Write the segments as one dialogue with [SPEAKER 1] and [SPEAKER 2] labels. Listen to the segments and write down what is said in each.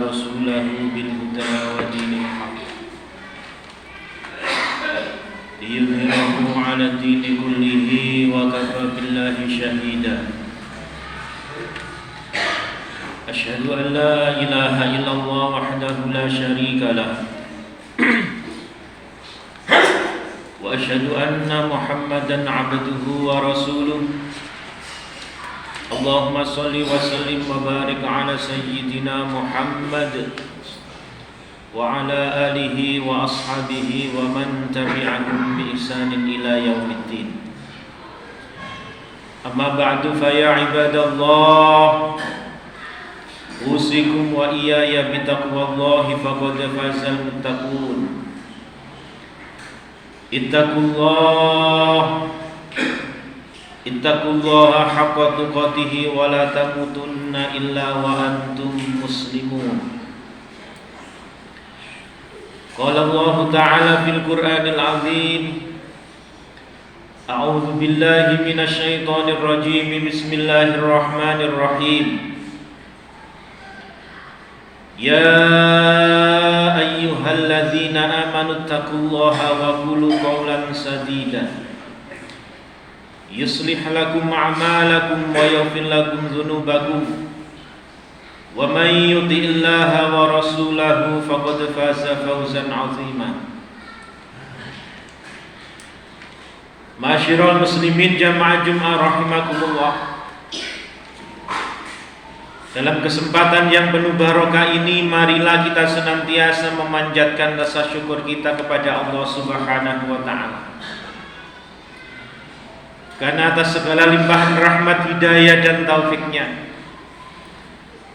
[SPEAKER 1] رسوله بالهدى ودين الحق ليظهره على الدين كله وكفى بالله شهيدا. أشهد أن لا إله إلا الله وحده لا شريك له وأشهد أن محمدا عبده ورسوله. اللهم صل وسلم وبارك على سيدنا محمد وعلى آله وأصحابه ومن تبعهم بإحسان إلى يوم الدين. أما بعد فيا عباد الله أوصيكم وإياي بتقوى الله فقد فاز المتقون. اتقوا الله حق تقاته ولا تموتن إلا وأنتم مسلمون. قال الله تعالى في القرآن العظيم: أعوذ بالله من الشيطان الرجيم بسم الله الرحمن الرحيم. يا أيها الذين آمنوا اتقوا الله وقولوا قولا سديدا يصلح لكم أعمالكم ويغفر لكم ذنوبكم ومن يطع الله ورسوله فقد فاز فوزا عظيما. Masyiral muslimin jamaah Jumat rahimakumullah. Dalam kesempatan yang penuh barokah ini, marilah kita senantiasa memanjatkan rasa syukur kita kepada Allah Subhanahu wa taala. Karena atas segala limpahan rahmat, hidayah dan taufiknya,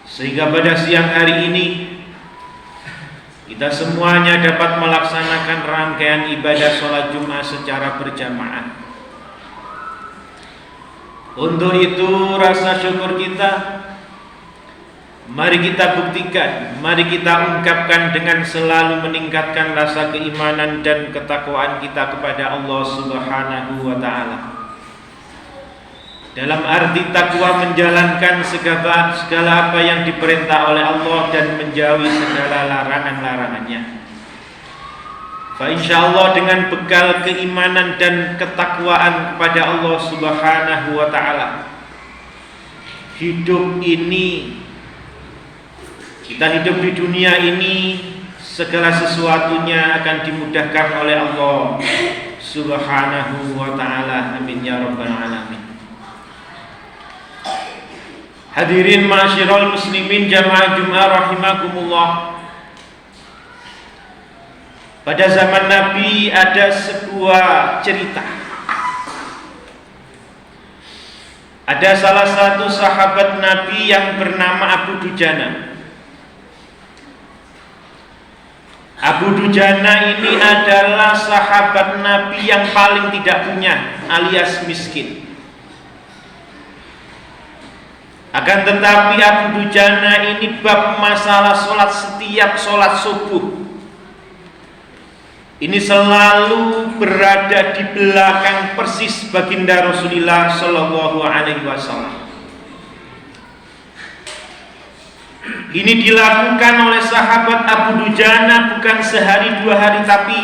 [SPEAKER 1] sehingga pada siang hari ini kita semuanya dapat melaksanakan rangkaian ibadah sholat Jumat secara berjamaah. Untuk itu rasa syukur kita mari kita buktikan, mari kita ungkapkan dengan selalu meningkatkan rasa keimanan dan ketakwaan kita kepada Allah Subhanahu wa taala. Dalam arti takwa menjalankan segala apa yang diperintah oleh Allah dan menjauhi segala larangan-larangannya. Fa insyaallah dengan bekal keimanan dan ketakwaan kepada Allah Subhanahu wa taala, hidup ini, kita hidup di dunia ini, segala sesuatunya akan dimudahkan oleh Allah Subhanahu wa taala. Amin ya rabbal alamin. Hadirin ma'asyiral muslimin jamaah Jumat rahimakumullah. Pada zaman Nabi ada sebuah cerita. Ada salah satu sahabat Nabi yang bernama Abu Dujana. Abu Dujana ini adalah sahabat Nabi yang paling tidak punya, alias miskin. Akan tetapi Abu Dujana ini bab masalah sholat, setiap sholat subuh ini selalu berada di belakang persis baginda Rasulullah Shallallahu Alaihi Wasallam. Ini dilakukan oleh sahabat Abu Dujana bukan sehari dua hari, tapi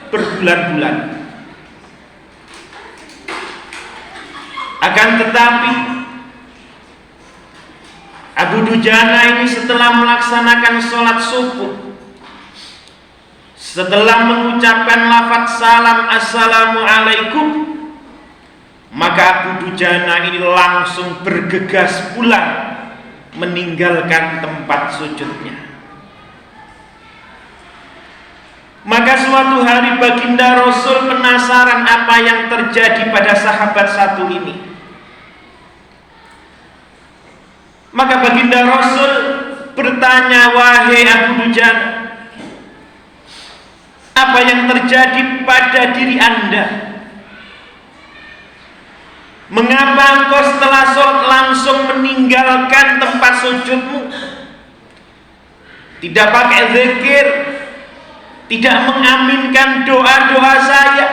[SPEAKER 1] berbulan-bulan. Akan tetapi Abu Dujana ini setelah melaksanakan sholat subuh, setelah mengucapkan lafaz salam assalamualaikum, maka Abu Dujana ini langsung bergegas pulang meninggalkan tempat sujudnya. Maka suatu hari baginda Rasul penasaran apa yang terjadi pada sahabat satu ini. Maka baginda Rasul bertanya, wahai Abu Dujana, apa yang terjadi pada diri Anda? Mengapa engkau setelah sholat langsung meninggalkan tempat sujudmu? Tidak pakai zikir, tidak mengaminkan doa-doa saya,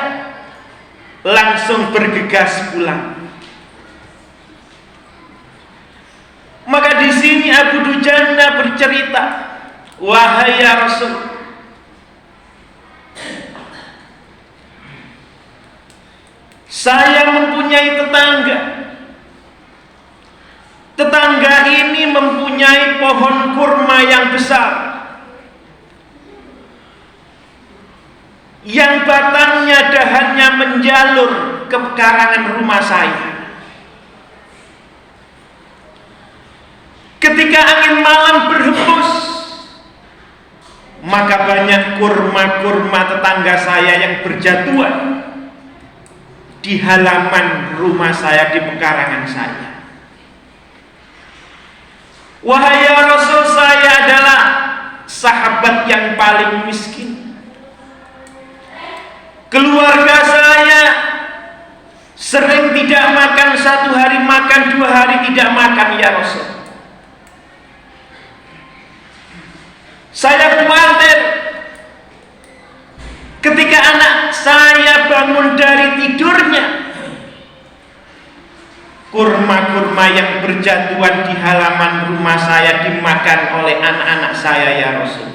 [SPEAKER 1] langsung bergegas pulang. Maka di sini Abu Dujana bercerita, wahai ya Rasul, saya mempunyai tetangga. Tetangga ini mempunyai pohon kurma yang besar, yang batangnya dahannya menjalur ke pekarangan rumah saya. Ketika angin malam berhembus, maka banyak kurma-kurma tetangga saya yang berjatuhan di halaman rumah saya, di pekarangan saya. Wahai ya Rasul, saya adalah sahabat yang paling miskin. Keluarga saya sering tidak makan, satu hari makan, 2 hari tidak makan ya Rasul. Saya khawatir ketika anak saya bangun dari tidurnya, kurma-kurma yang berjatuhan di halaman rumah saya dimakan oleh anak-anak saya ya Rasul.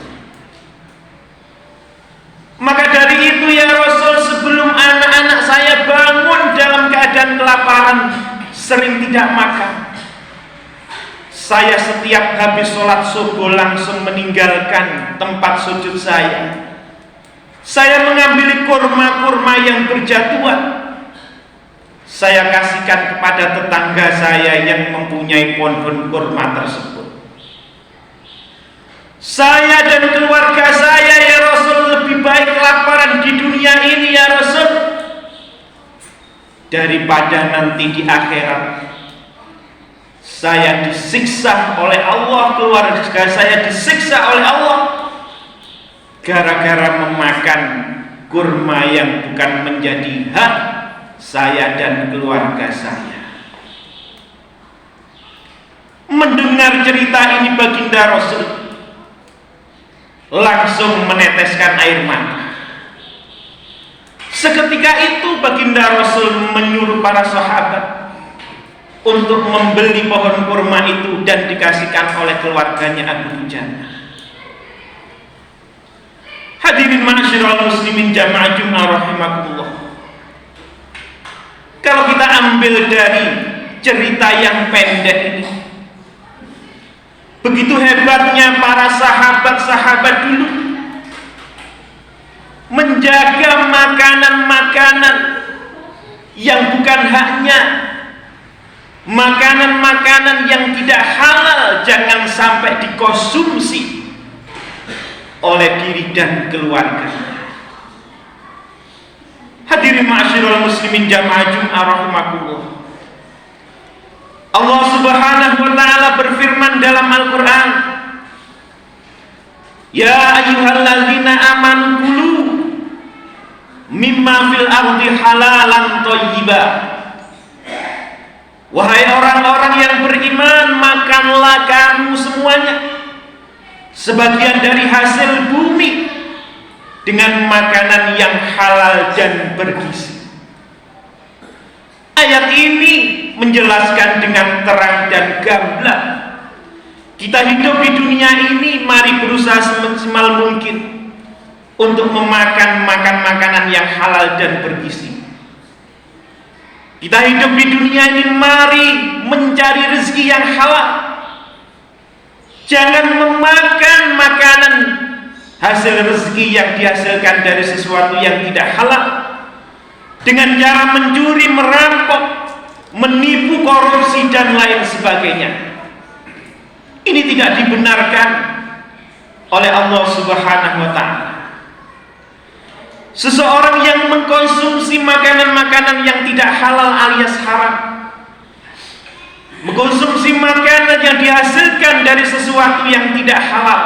[SPEAKER 1] Maka dari itu ya Rasul, sebelum anak-anak saya bangun dalam keadaan kelaparan, sering tidak makan, saya setiap habis sholat subuh langsung meninggalkan tempat sujud saya. Saya mengambil kurma-kurma yang berjatuhan, saya kasihkan kepada tetangga saya yang mempunyai pohon kurma tersebut. Saya dan keluarga saya ya Rasul lebih baik kelaparan di dunia ini ya Rasul, daripada nanti di akhirat saya disiksa oleh Allah, keluarga saya disiksa oleh Allah gara-gara memakan kurma yang bukan menjadi hak saya dan keluarga saya. Mendengar cerita ini baginda Rasul langsung meneteskan air mata. Seketika itu baginda Rasul menyuruh para sahabat untuk membeli pohon kurma itu dan dikasihkan oleh keluarganya Abu Dujana. Hadirin ma'asyiral muslimin jamaah Jumat rahimakumullah. Kalau kita ambil dari cerita yang pendek ini, begitu hebatnya para sahabat-sahabat dulu menjaga makanan-makanan yang bukan haknya, makanan-makanan yang tidak halal jangan sampai dikonsumsi oleh diri dan keluarga. Hadirin ma'asyiral muslimin jamaah Jumat rahimakumullah. Allah Subhanahu wa taala berfirman dalam Al-Qur'an, ya ayyuhalladzina amanu kulu mimma fil ardi halalan thayyiba. Wahai orang-orang yang beriman, makanlah kamu semuanya sebagian dari hasil bumi dengan makanan yang halal dan bergizi. Ayat ini menjelaskan dengan terang dan gamblang, kita hidup di dunia ini, mari berusaha semaksimal mungkin untuk memakan makanan yang halal dan bergizi. Kita hidup di dunia ini, mari mencari rezeki yang halal. Jangan memakan makanan hasil rezeki yang dihasilkan dari sesuatu yang tidak halal dengan cara mencuri, merampok, menipu, korupsi dan lain sebagainya. Ini tidak dibenarkan oleh Allah Subhanahu wa taala. Seseorang yang mengkonsumsi makanan-makanan yang tidak halal alias haram, mengkonsumsi makanan yang dihasilkan dari sesuatu yang tidak halal,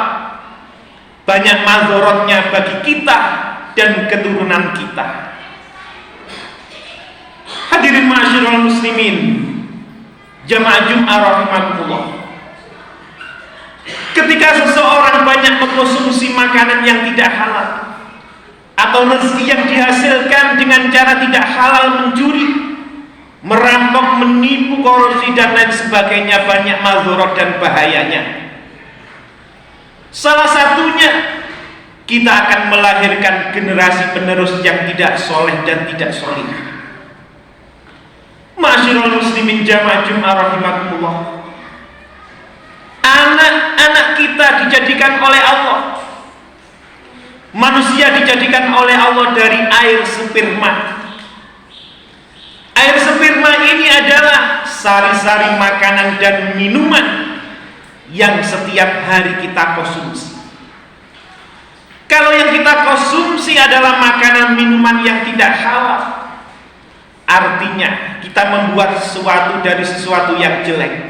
[SPEAKER 1] banyak mazorotnya bagi kita dan keturunan kita. Hadirin ma'asyiral muslimin jamaah Jumat rahimakumullah. Ketika seseorang banyak mengkonsumsi makanan yang tidak halal atau rezeki yang dihasilkan dengan cara tidak halal, mencuri, merampok, menipu, korupsi dan lain sebagainya, banyak mazharat dan bahayanya. Salah satunya, kita akan melahirkan generasi penerus yang tidak soleh dan tidak soleh. Ma'asyiral muslimin jamaah Jum'ah rahimakumullah. Anak-anak kita dijadikan oleh Allah, manusia dijadikan oleh Allah dari air sperma. Air sperma ini adalah sari-sari makanan dan minuman yang setiap hari kita konsumsi. Kalau yang kita konsumsi adalah makanan minuman yang tidak halal, artinya kita membuat sesuatu dari sesuatu yang jelek,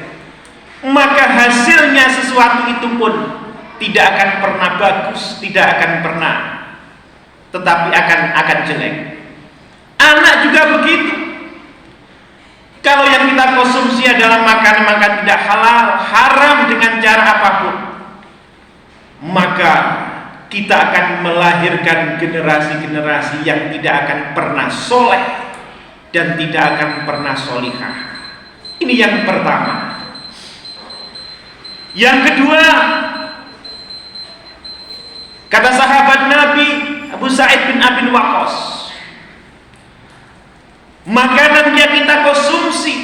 [SPEAKER 1] maka hasilnya sesuatu itu pun tidak akan pernah bagus, tidak akan pernah, tetapi akan jelek. Anak juga begitu. Kalau yang kita konsumsi adalah makanan-makanan tidak halal, haram dengan cara apapun, maka kita akan melahirkan generasi-generasi yang tidak akan pernah soleh dan tidak akan pernah solihah. Ini yang pertama. Yang kedua, kata sahabat Nabi Abu Sa'id bin Abi Waqqas, makanan yang kita konsumsi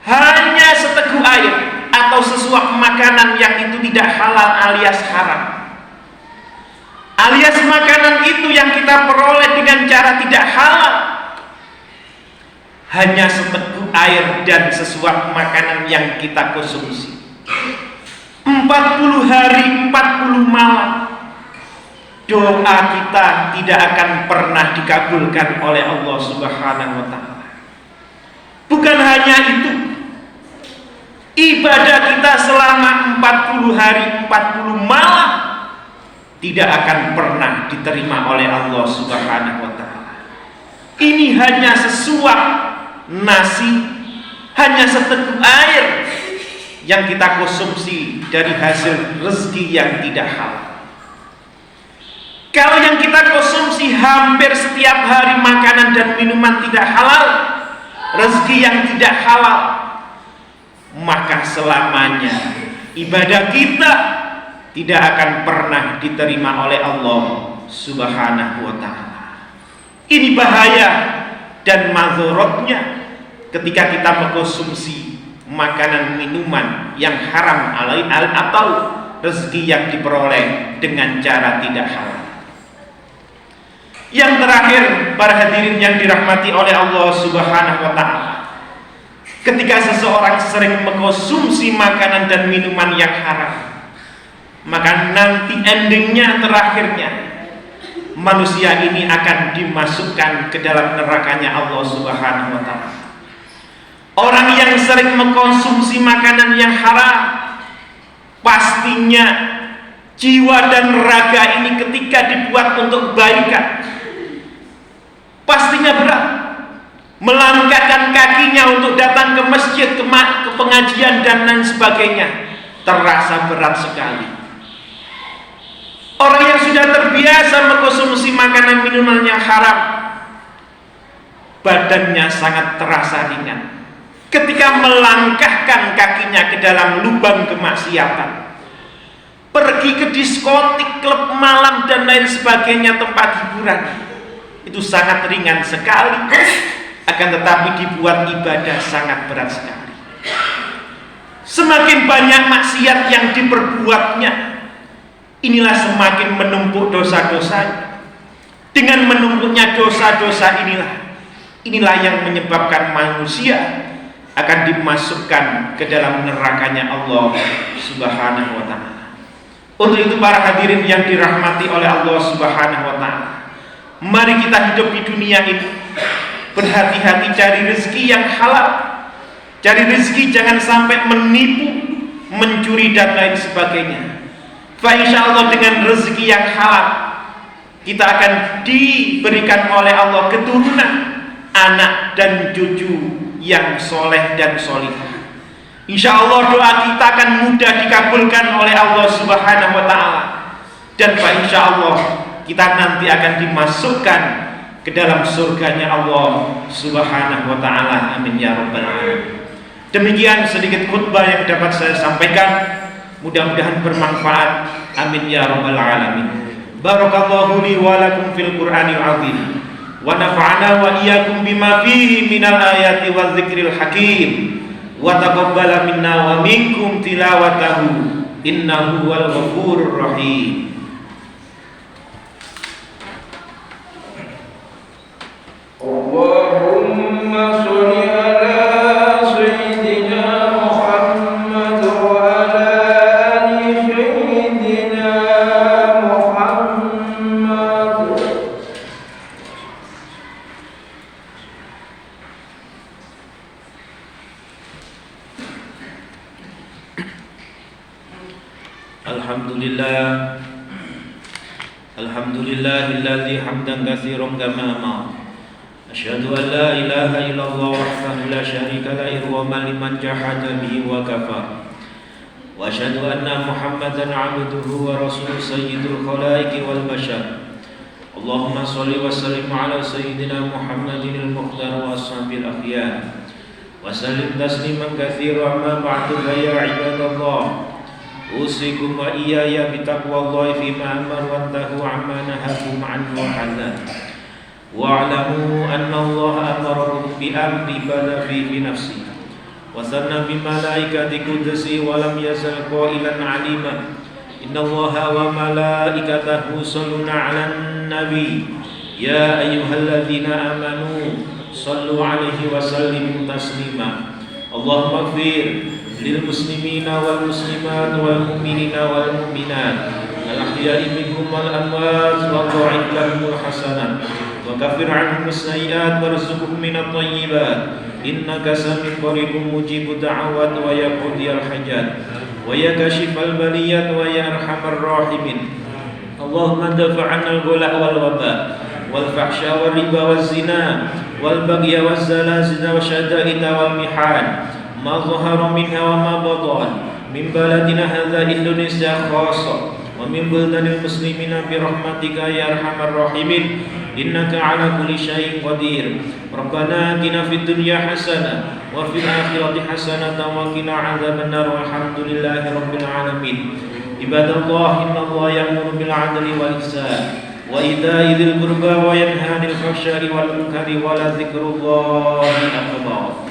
[SPEAKER 1] hanya seteguk air atau sesuap makanan yang itu tidak halal alias haram, alias makanan itu yang kita peroleh dengan cara tidak halal, hanya seteguk air dan sesuap makanan yang kita konsumsi 40 hari 40 malam, doa kita tidak akan pernah dikabulkan oleh Allah Subhanahu wa ta'ala. Bukan hanya itu, ibadah kita selama 40 hari 40 malam tidak akan pernah diterima oleh Allah Subhanahu wa ta'ala. Ini hanya sesuap nasi, hanya seteguk air yang kita konsumsi dari hasil rezeki yang tidak halal. Kalau yang kita konsumsi hampir setiap hari makanan dan minuman tidak halal, rezeki yang tidak halal, maka selamanya ibadah kita tidak akan pernah diterima oleh Allah Subhanahu wa ta'ala. Ini bahaya dan mazorotnya ketika kita mengkonsumsi makanan minuman yang haram atau rezeki yang diperoleh dengan cara tidak halal. Yang terakhir, para hadirin yang dirahmati oleh Allah Subhanahu wa ta'ala, ketika seseorang sering mengkonsumsi makanan dan minuman yang haram, maka nanti endingnya, terakhirnya, manusia ini akan dimasukkan ke dalam nerakanya Allah Subhanahu wa ta'ala. Orang yang sering mengkonsumsi makanan yang haram, pastinya jiwa dan raga ini ketika dibuat untuk kebaikan, pastinya berat. Melangkahkan kakinya untuk datang ke masjid, ke pengajian dan lain sebagainya, terasa berat sekali. Orang yang sudah terbiasa mengkonsumsi makanan minuman yang haram, badannya sangat terasa ringan ketika melangkahkan kakinya ke dalam lubang kemaksiatan, pergi ke diskotik, klub malam dan lain sebagainya, tempat hiburan. Itu sangat ringan sekali, akan tetapi dibuat ibadah sangat berat sekali. Semakin banyak maksiat yang diperbuatnya, inilah semakin menumpuk dosa-dosanya. Dengan menumpuknya dosa-dosa inilah yang menyebabkan manusia akan dimasukkan ke dalam nerakanya Allah Subhanahu wa ta'ala. Untuk itu para hadirin yang dirahmati oleh Allah Subhanahu wa ta'ala, mari kita hidup di dunia ini berhati-hati cari rezeki yang halal. Cari rezeki jangan sampai menipu, mencuri dan lain sebagainya. Fa insyaallah dengan rezeki yang halal kita akan diberikan oleh Allah keturunan, anak dan cucu yang soleh dan solihah. Insyaallah doa kita akan mudah dikabulkan oleh Allah Subhanahu wa ta'ala, dan insyaallah kita nanti akan dimasukkan ke dalam surganya Allah Subhanahu wa ta'ala. Amin ya rabbal alamin. Demikian sedikit khutbah yang dapat saya sampaikan. Mudah-mudahan bermanfaat. Amin ya rabbal alamin. Barakallahu li wa lakum fil Qur'anil azim. Wa nafa'ana wa iyyakum bima fihi minal ayati waz zikril hakim. Wa taqabbala minna wa minkum tilawatahu. Innahu wal ghafurur rahim.
[SPEAKER 2] Allahumma sholli ala sayyidina Muhammad wa ala ali sayyidina Muhammad.
[SPEAKER 1] Alhamdulillah. Alhamdulillahilladzi hamdan katsiran kama amara. Asyhadu an la ilaha illallah wahdahu la syarika lahu wa man jahada bihi wa kafar. Wa asyhadu anna Muhammadan 'abduhu wa rasuluhu sayyidul khalaiqi wal bashar. Allahumma shalli wa sallim ala sayyidina Muhammadin al-mukhtar wa ashabil akhyar. Wa sallim tasliman katsiran amma ba'du fa ya ibadallah. Usikum wa iyaya bitaqwallahi fima amara wa antahu amma nahakum anhu wa hadar. Wa'lamu anna Allah amarakum bi amri bada fi nafsi wa sanna bi malaikati qudsi wa lam yazal qailan alima. Inna Allaha wa malaikatahu yusholluna 'alan nabi ya ayyuhalladzina amanu shallu 'alaihi wa sallimu taslima. Allahumma ighfir lil muslimina wal muslimat wal mu'minina wal mu'minat al ahya'i minhum wal amwat wa dha'if lahumul hasanat wa kaffir 'anhum as-sayyi'at warzuqhum minat thayyibat innaka sami'un qaribun mujibud da'awat wa yaqdiyal hajat wa yakashifal baliyat wa ya arhamar rahimin. Allahumma dafa'anna al-ghala wal waba wal fahsya wal riba waz zina wal bagya waz zalazil wa syada'ida wal mihan ma zahara minha wa ma batan min baladina hadza Indonesia khassa wa min buldanil muslimina bi rahmatika ya arhamar rahimin innaka ala kulli syai'in qadir. Rabbana atina fid dunya hasanah wa fil akhirati hasanah wa qina adzabannar walhamdulillahi rabbil alamin. Ibadallah innallaha ya'muru bil 'adli wal ihsan wa ita'i dzil qurba wa yanha 'anil fahsya'i wal munkari wa la dzikrullahi akbar.